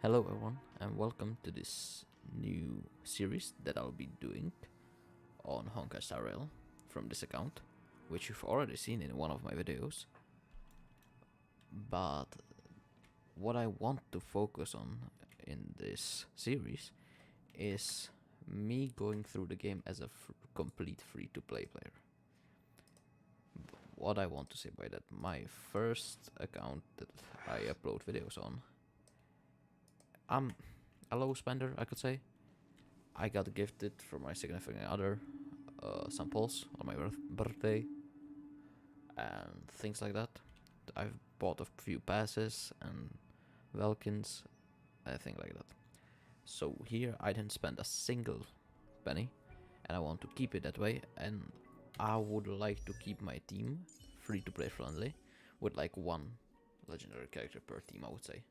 Hello everyone and welcome to this new series that I'll be doing on Honkai Star Rail from this account, which you've already seen in one of my videos. But what I want to focus on in this series is me going through the game as a complete free-to-play player. What I want to say by that, my first account that I upload videos on, I'm a low spender, I could say. I got gifted from my significant other some pulse on my birthday and things like that. I've bought a few passes and Velkins, things like that. So here I didn't spend a single penny, and I want to keep it that way. And I would like to keep my team free to play friendly, with like one legendary character per team, I would say.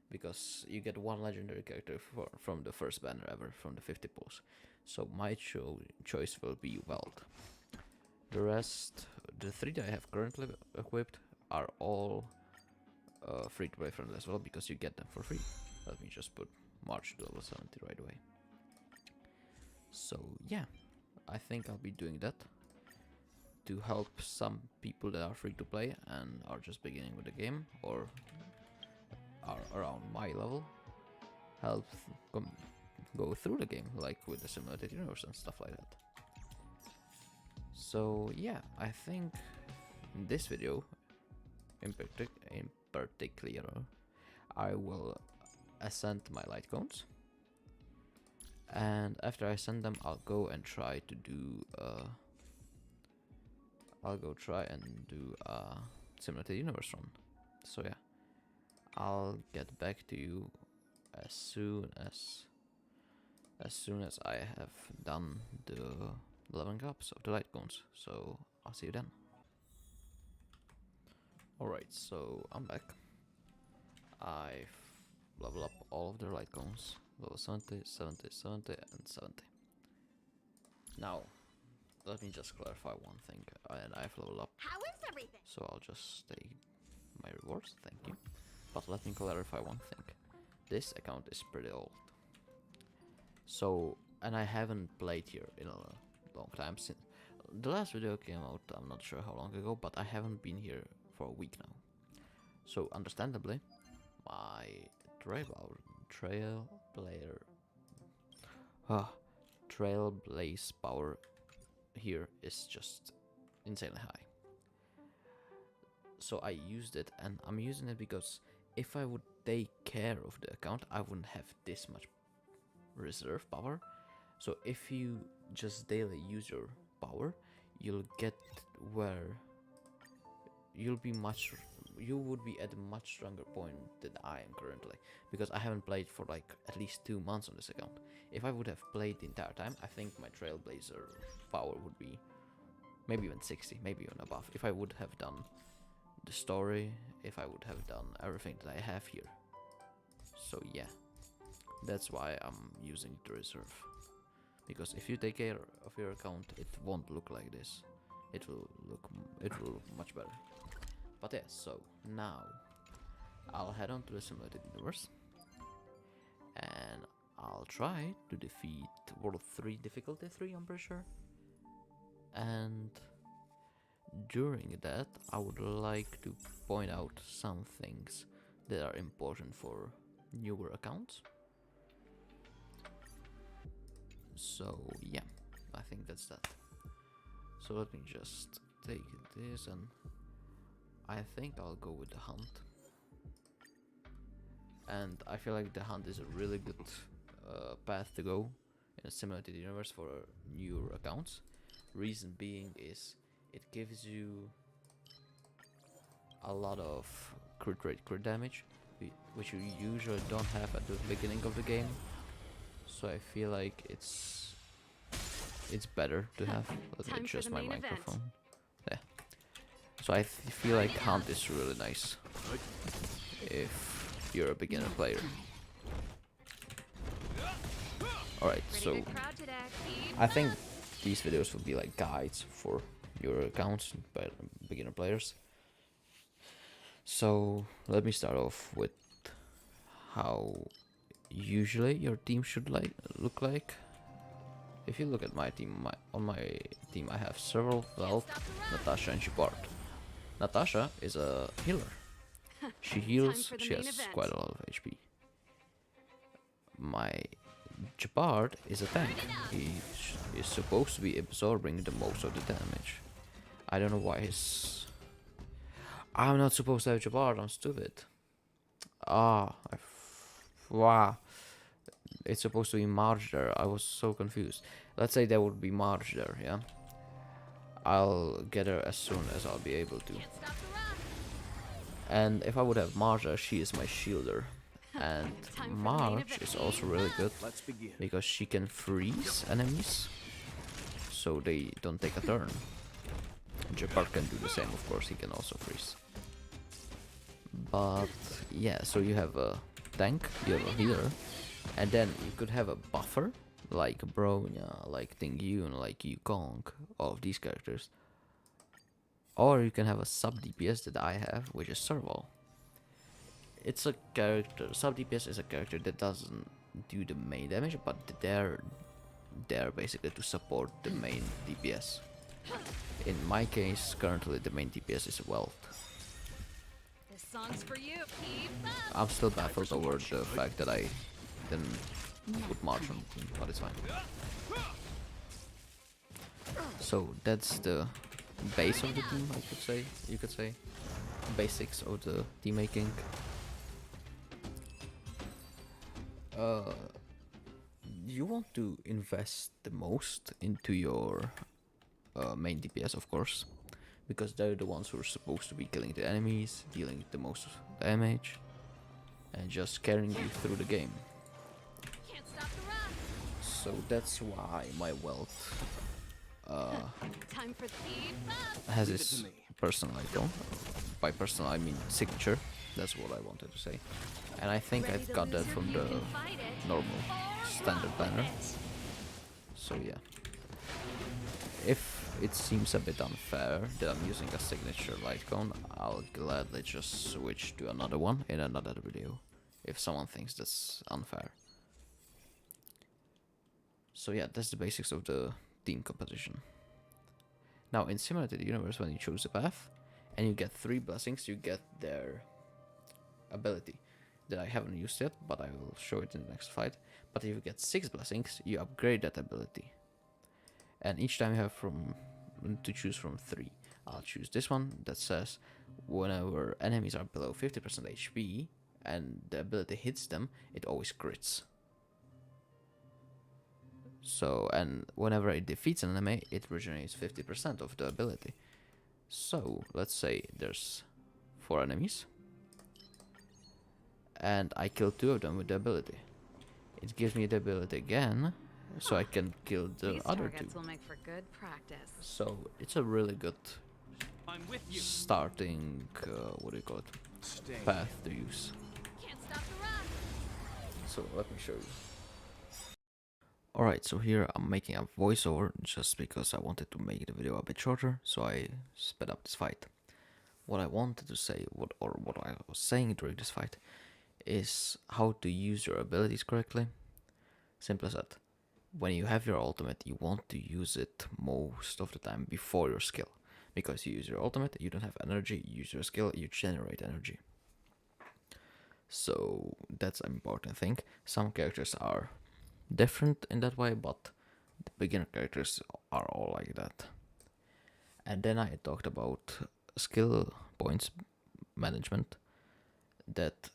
Because you get one legendary character from the first banner ever, from the 50 pulls. So my choice will be Weld. The rest, the three that I have currently equipped, are all free to play friendly as well, because you get them for free. Let me just put March to level 70 right away. So yeah, I think I'll be doing that to help some people that are free to play and are just beginning with the game, or are around my level, help go through the game, like with the simulated universe and stuff like that. So yeah, I think in this video, in particular, I will ascend my light cones, and after I send them, I'll go and try to do a simulated universe run. So yeah, I'll get back to you as soon as I have done the leveling ups of the light cones. So I'll see you then. Alright, so I'm back. I've leveled up all of the light cones. Level 70, 70, 70, and 70. Now, let me just clarify one thing. And I've leveled up. How is everything? So I'll just take my rewards, thank you. But let me clarify one thing. This account is pretty old. So, and I haven't played here in a long time. Since the last video came out, I'm not sure how long ago, but I haven't been here for a week now. So understandably, my trailblaze power here is just insanely high. So I used it, and I'm using it because if I would take care of the account, I wouldn't have this much reserve power. So if you just daily use your power, you'll get where you would be at a much stronger point than I am currently, because I haven't played for like at least 2 months on this account. If I would have played the entire time, I think my Trailblazer power would be maybe even 60, maybe even above, if I would have done the story, if I would have done everything that I have here. So yeah, that's why I'm using the reserve, because if you take care of your account, it won't look like this. It will look much better. But yeah, so now I'll head on to the simulated universe, and I'll try to defeat World 3 difficulty 3, I'm pretty sure. And during that, I would like to point out some things that are important for newer accounts. So yeah, I think that's that. So let me just take this, and I think I'll go with the hunt. And I feel like the hunt is a really good path to go in a simulated universe for newer accounts. Reason being is it gives you a lot of crit rate, crit damage, which you usually don't have at the beginning of the game. So I feel like it's better to have. Let me adjust my microphone. Yeah. So I feel like hunt is really nice if you're a beginner player. Alright, so I think these videos will be like guides for your accounts by beginner players. So let me start off with how usually your team should look like. If you look at my team, on my team I have several, Velt, Natasha, and Shepard. Natasha is a healer. She heals, she has quite a lot of HP. My Shepard is a tank. He is supposed to be absorbing the most of the damage. I don't know why his... I'm not supposed to have Shepard, I'm stupid. Wow. It's supposed to be Marge there. I was so confused. Let's say there would be Marge there, yeah? I'll get her as soon as I'll be able to. And if I would have Marge there, she is my shielder. And Marge is also really good because she can freeze enemies so they don't take a turn. Shepard can do the same, of course, he can also freeze. But yeah, so you have a tank, you have a healer, and then you could have a buffer like Bronya, like Ting Yun, like Yukong, all of these characters. Or you can have a sub DPS that I have, which is Serval. It's a character, sub DPS is a character that doesn't do the main damage, but they're basically to support the main DPS. In my case, currently the main DPS is Wealth. This song's for you. I'm still baffled over the fact that I didn't put March on the team, but it's fine. So that's the base of the team, I could say. You could say basics of the team making. You want to invest the most into your main DPS, of course, because they're the ones who are supposed to be killing the enemies, dealing the most damage, and just carrying you through the game. So that's why my Wealth has its personal icon. By personal I mean signature, that's what I wanted to say. And I think I've got that from the normal standard banner. So yeah. If it seems a bit unfair that I'm using a signature icon, I'll gladly just switch to another one in another video, if someone thinks that's unfair. So yeah, that's the basics of the team composition. Now in Similar to the Universe, when you choose a path and you get 3 blessings, you get their ability that I haven't used yet, but I will show it in the next fight. But if you get 6 blessings, you upgrade that ability. And each time you have to choose from 3. I'll choose this one that says whenever enemies are below 50% HP and the ability hits them, it always crits. So, and whenever it defeats an enemy, it regenerates 50% of the ability. So, let's say there's 4 enemies, and I kill 2 of them with the ability. It gives me the ability again, so I can kill the other 2. Will make for good practice. So, it's a really good starting, what do you call it, path to use. Can't stop the run. So, let me show you. Alright, so here I'm making a voiceover just because I wanted to make the video a bit shorter, so I sped up this fight. What I wanted to say, what I was saying during this fight, is how to use your abilities correctly. Simple as that. When you have your ultimate, you want to use it most of the time before your skill. Because you use your ultimate, you don't have energy, you use your skill, you generate energy. So that's an important thing. Some characters are different in that way, but the beginner characters are all like that. And then I talked about skill points management, that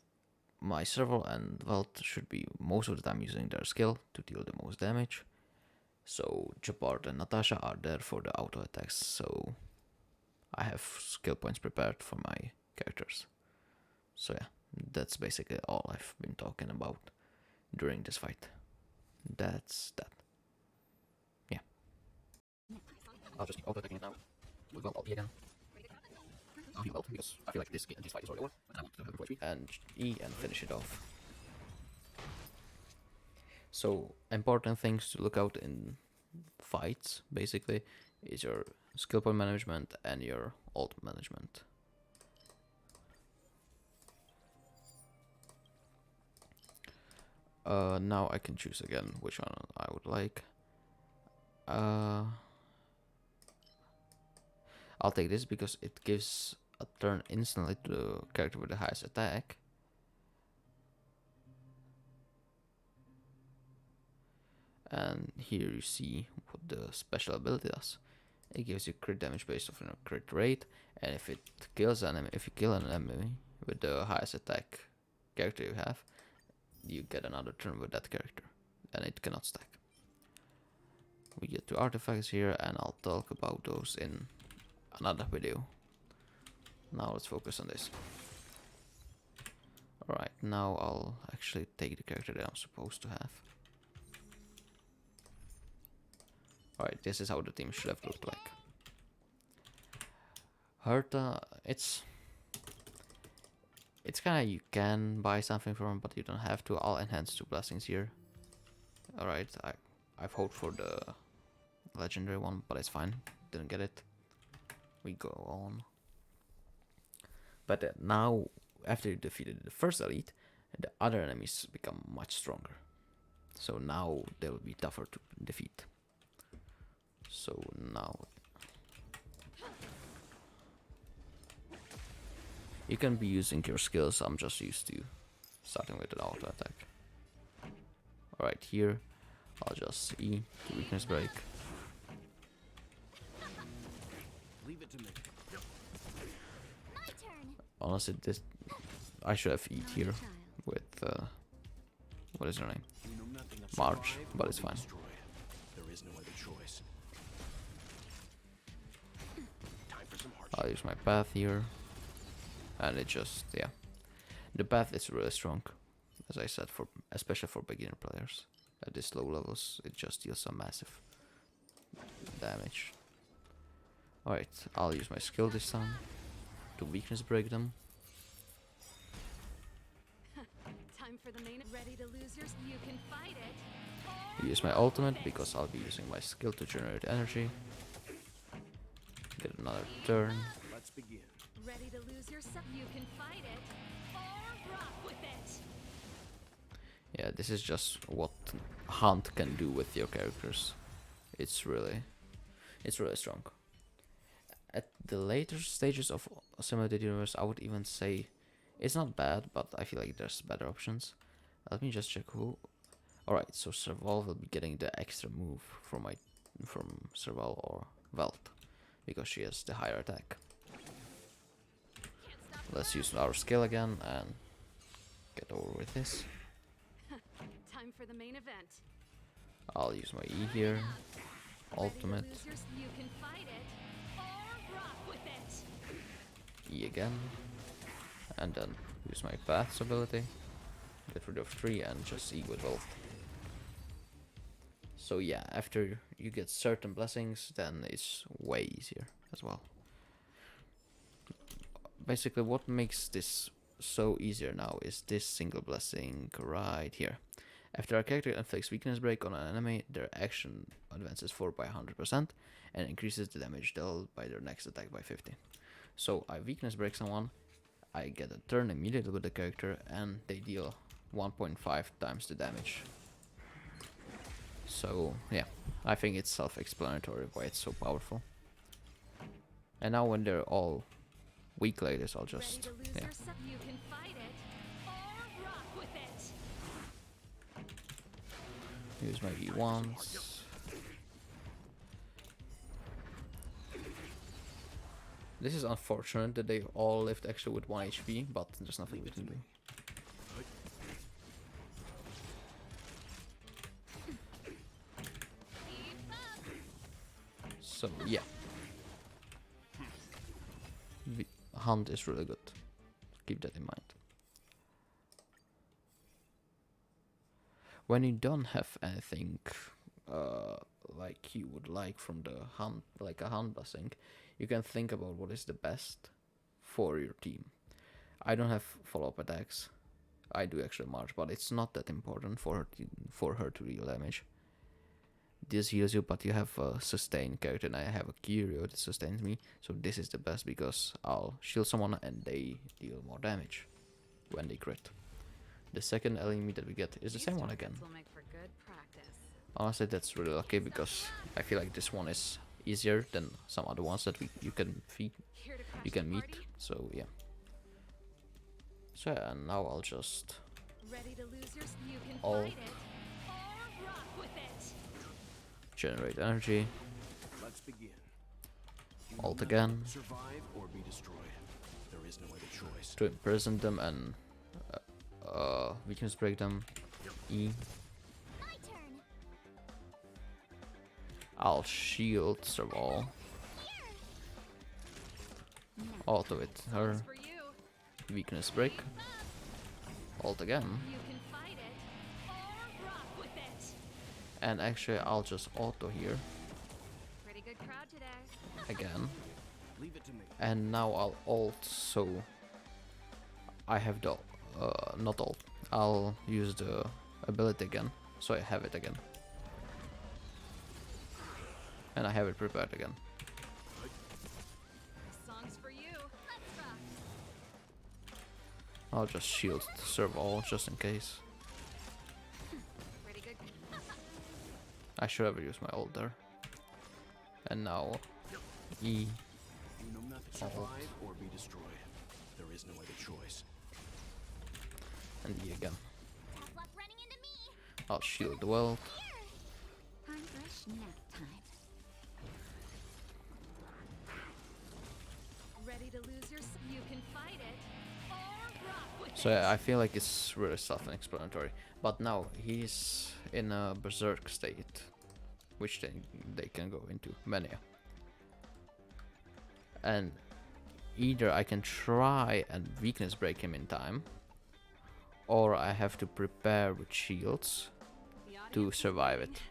my Serval and Velt should be most of the time using their skill to deal the most damage. So Shepard and Natasha are there for the auto attacks, so I have skill points prepared for my characters. So yeah, that's basically all I've been talking about during this fight. That's that. Yeah. I'll just keep auto-attacking it now. With Velt LP again. I'll heal Velt because I feel like this fight is already over. And I want to have him for HP. And E and finish it off. So, important things to look out in fights, basically, is your skill point management and your ult management. Now I can choose again which one I would like. I'll take this because it gives a turn instantly to the character with the highest attack. And here you see what the special ability does. It gives you crit damage based off your crit rate, and if it kills an enemy, if you kill an enemy with the highest attack character you have, you get another turn with that character, and it cannot stack. We get 2 artifacts here, and I'll talk about those in another video. Now let's focus on this. Alright, now I'll actually take the character that I'm supposed to have. Alright, this is how the team should have looked like. Herta, it's kinda, you can buy something from him, but you don't have to. I'll enhance 2 blessings here. Alright, I've hoped for the legendary one, but it's fine. Didn't get it. We go on. But now, after you defeated the first elite, the other enemies become much stronger. So now they will be tougher to defeat. So now you can be using your skills. I'm just used to starting with an auto attack. Alright, here I'll just E to weakness break. Leave it to me. My turn. Honestly, this I should have E'd here with what is her name? We know nothing of March, survive but or it's be fine. destroyed. There is no other choice. Time for some hardship. I'll use my path here, and it just, yeah, the path is really strong, as I said, for especially for beginner players. At this low levels, it just deals some massive damage. Alright, I'll use my skill this time to weakness break them. Time for the main. Ready to lose yours? You can fight it. Use my ultimate because I'll be using my skill to generate energy. Get another turn. Let's begin. Ready to lose yourself? You can fight it. Or rock with it. Yeah, this is just what Hunt can do with your characters. It's really strong. At the later stages of Simulated Universe, I would even say it's not bad, but I feel like there's better options. Let me just check who. Alright, so Serval will be getting the extra move from Serval or Velt, because she has the higher attack. Can't stop the Let's use our skill again and get over with this. Time for the main event. I'll use my E here. Ultimate. Ready to lose yours? You can fight it. Or rock with it. E again. And then use my Path's ability. Get rid of 3 and just E with Velt. So yeah, after you get certain blessings, then it's way easier as well. Basically, what makes this so easier now is this single blessing right here. After a character inflicts weakness break on an enemy, their action advances forward by 100% and increases the damage dealt by their next attack by 50. So I weakness break someone, I get a turn immediately with the character, and they deal 1.5 times the damage. So yeah, I think it's self-explanatory why it's so powerful. And now when they're all weak like this, I'll just, Ready to lose yeah, yourself? You can fight it. Or rock with it. use my V1s. This is unfortunate that they all lived actually with 1 HP, but there's nothing we can do. Keep up. So yeah, Hunt is really good. Keep that in mind. When you don't have anything like you would like from the Hunt, like a Hunt blessing, you can think about what is the best for your team. I don't have follow-up attacks. I do actually March, but it's not that important for her to deal damage. This heals you, but you have a sustain character, and I have a Kyrio that sustains me, so this is the best because I'll shield someone and they deal more damage when they crit. the second enemy that we get is the These same one again. tournaments will make for good practice. Honestly, that's really lucky because I feel like this one is easier than some other ones that you can Here to crash you can the meet. party? So yeah. So yeah, and now I'll just Ready to lose your you can Alt. fight it or rock with it. generate energy, Let's begin. You Alt know again. nothing. Survive or be destroyed. There is no other choice. to imprison them and weakness break them. E. My turn. I'll shield Serval. Auto it her. It's for you. Weakness break. Alt again. You can fight it or rock with it. And actually I'll just auto here Pretty good crowd today. again. Leave it to me. And now I'll alt, so I have the not alt. I'll use the ability again, so I have it again. And I have it prepared again. Songs for you. Let's rock. I'll just shield Serval just in case. Pretty good. I should have used my ult there. And now E. You know nothing. Alt. Survive or be destroyed. There is no other choice. And E again. Tough luck running into me. I'll shield the world. Time for a snack time. Ready to lose your you can fight it or rock with So it. yeah, I feel like it's really self-explanatory. But now he's in a berserk state, which they can go into mania. And either I can try and weakness break him in time, or I have to prepare with shields The to audience survive it.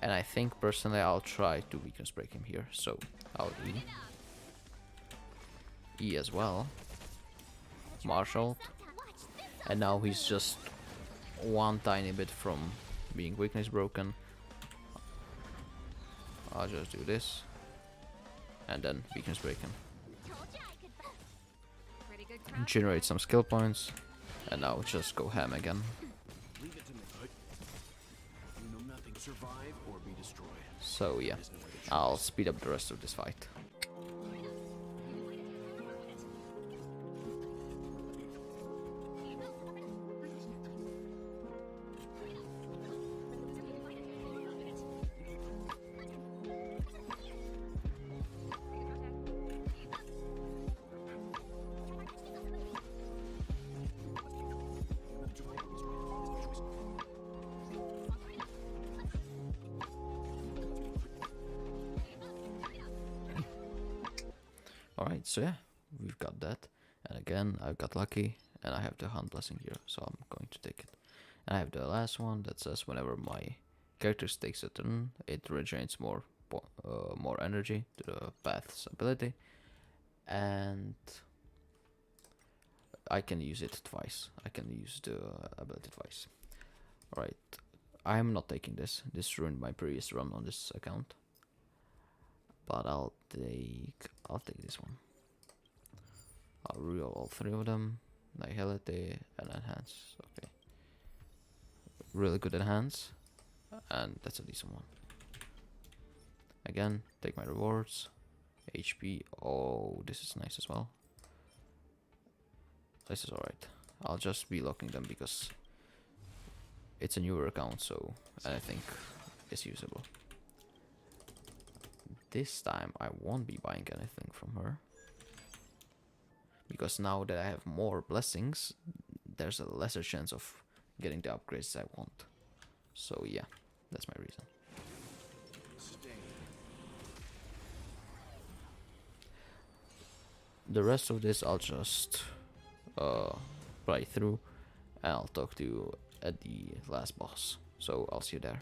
And I think personally I'll try to weakness break him here, so I'll E. E as well. Marshal. Watch this. And now he's just one tiny bit from being weakness broken. I'll just do this. And then weakness break him. Told you I could. Pretty good crowd. Generate some skill points. And now just go ham again. Leave it to me. You know nothing. Survive or be destroyed. So yeah, There is no other choice. I'll speed up the rest of this fight. Alright, so yeah, we've got that. And again, I've got lucky, and I have the hunt blessing here, so I'm going to take it. And I have the last one that says whenever my character takes a turn, it regenerates more energy to the path's ability, and I can use it twice. I can use the ability twice. Alright, I'm not taking this. This ruined my previous run on this account. But I'll take this one. I'll reroll all three of them. Nihility and enhance. Okay. Really good enhance. And that's a decent one. Again, take my rewards. HP. Oh, this is nice as well. This is alright. I'll just be locking them because it's a newer account, so and I think it's usable. This time I won't be buying anything from her, because now that I have more blessings, there's a lesser chance of getting the upgrades I want. So yeah, that's my reason. Stay. The rest of this I'll just play through, and I'll talk to you at the last boss. So I'll see you there.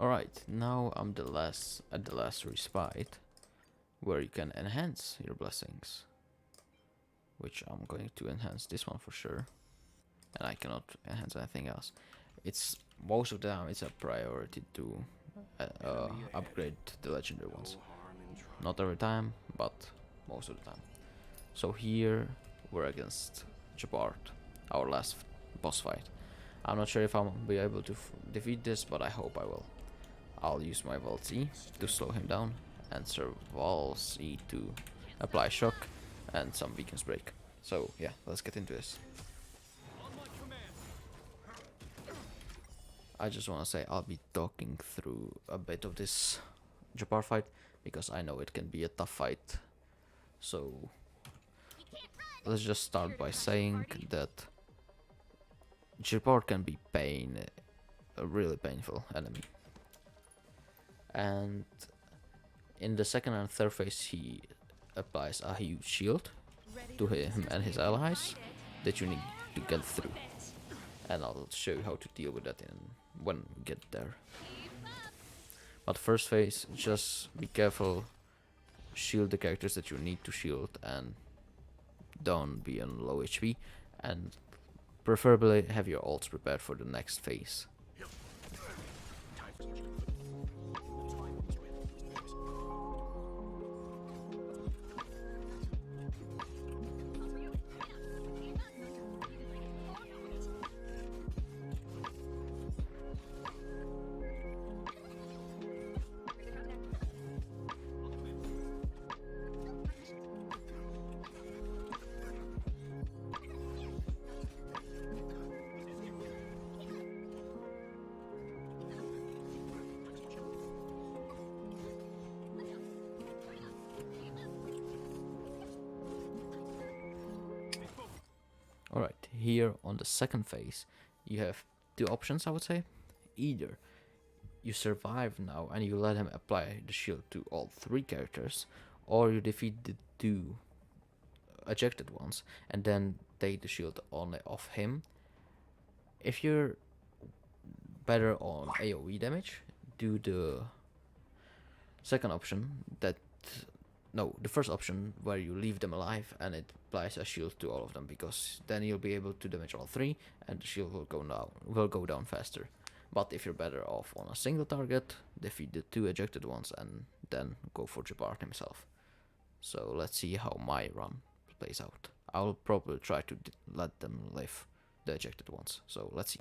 Alright, now I'm at the last respite, where you can enhance your blessings. Which I'm going to enhance this one for sure. And I cannot enhance anything else. It's most of the time it's a priority to upgrade the legendary ones. Not every time, but most of the time. So here we're against Jabard, our last boss fight. I'm not sure if I'll be able to defeat this, but I hope I will. I'll use my Vault E to slow him down, and Serval C to apply shock and some weakness break. So yeah, let's get into this. I just want to say I'll be talking through a bit of this Jabbar fight because I know it can be a tough fight. So let's just start by saying that Jabbar can be a really painful enemy. And in the second and third phase he applies a huge shield to him and his allies that you need to get through. And I'll show you how to deal with that when we get there. But first phase, just be careful, shield the characters that you need to shield and don't be on low HP, and preferably have your ults prepared for the next phase. Alright, here on the second phase, you have two options, I would say. Either you survive now and you let him apply the shield to all three characters, or you defeat the two ejected ones and then take the shield only off him. If you're better on AoE damage, do the second option the first option where you leave them alive and it applies a shield to all of them, because then you'll be able to damage all three and the shield will go down faster. But if you're better off on a single target, defeat the two ejected ones and then go for Jabard himself. So let's see how my run plays out. I'll probably try to let them live, the ejected ones. So let's see.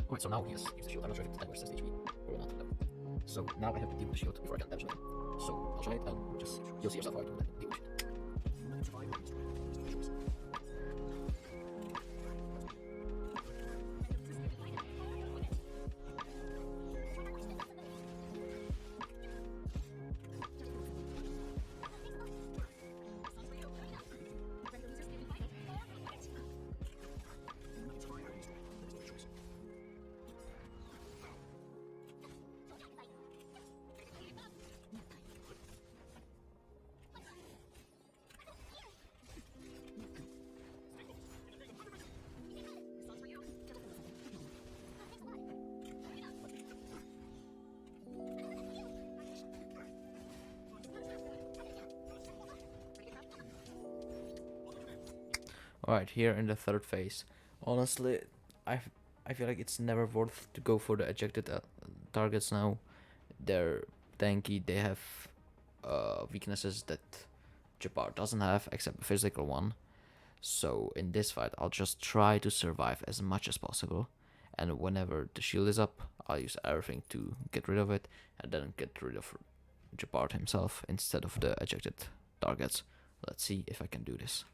Alright, so now he has used the shield. I'm not sure if it's 10 versus HP or not. No. So now I have to deal with the shield before I can damage him. So I'll try it and you'll see yourself how I do the deal with it. Alright, here in the third phase, honestly, I feel like it's never worth to go for the ejected targets now. They're tanky, they have weaknesses that Jabbar doesn't have, except the physical one. So in this fight, I'll just try to survive as much as possible, and whenever the shield is up, I'll use everything to get rid of it, and then get rid of Jabbar himself instead of the ejected targets. Let's see if I can do this.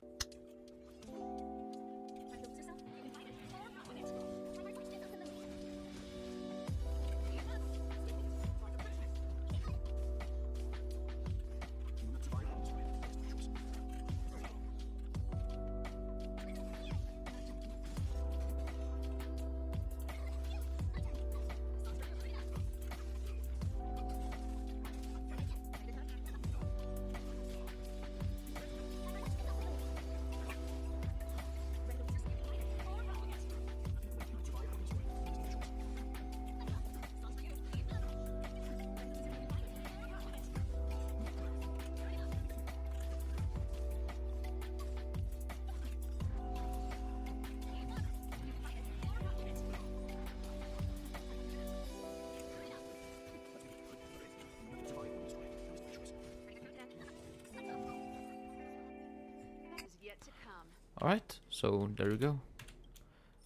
Alright, so there you go.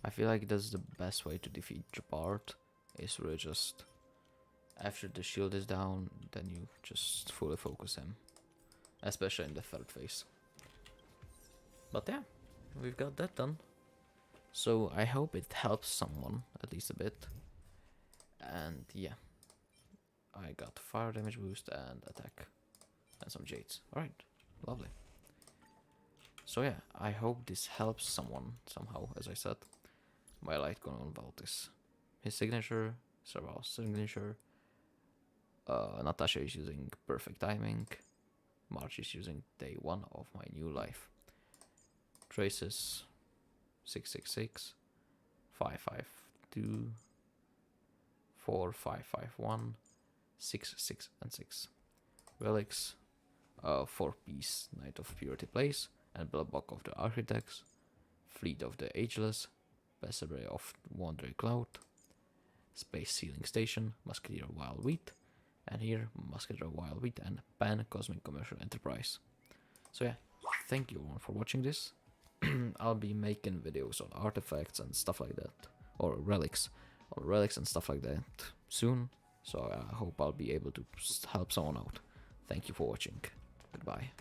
I feel like that's the best way to defeat Jabard, is really just after the shield is down, then you just fully focus him, especially in the third phase. But yeah, we've got that done. So I hope it helps someone, at least a bit. And yeah, I got fire damage boost and attack and some jades. Alright, lovely. So yeah, I hope this helps someone somehow, as I said. My light going on Valtis. His signature, Serval's signature. Natasha is using perfect timing. March is using day 1 of my new life. Traces 666, 552, 4551, 6, 6, and 6. Relics, 4-piece Knight of Purity Place, and Bloodbook of the Architects, Fleet of the Ageless, Bessere of Wandering Cloud, Space Sealing Station, Musketeer Wild Wheat, and here Musketeer Wild Wheat and Pan Cosmic Commercial Enterprise. So yeah, thank you everyone for watching this. I'll be making videos on artifacts and stuff like that, or relics and stuff like that soon. So I hope I'll be able to help someone out. Thank you for watching. Goodbye.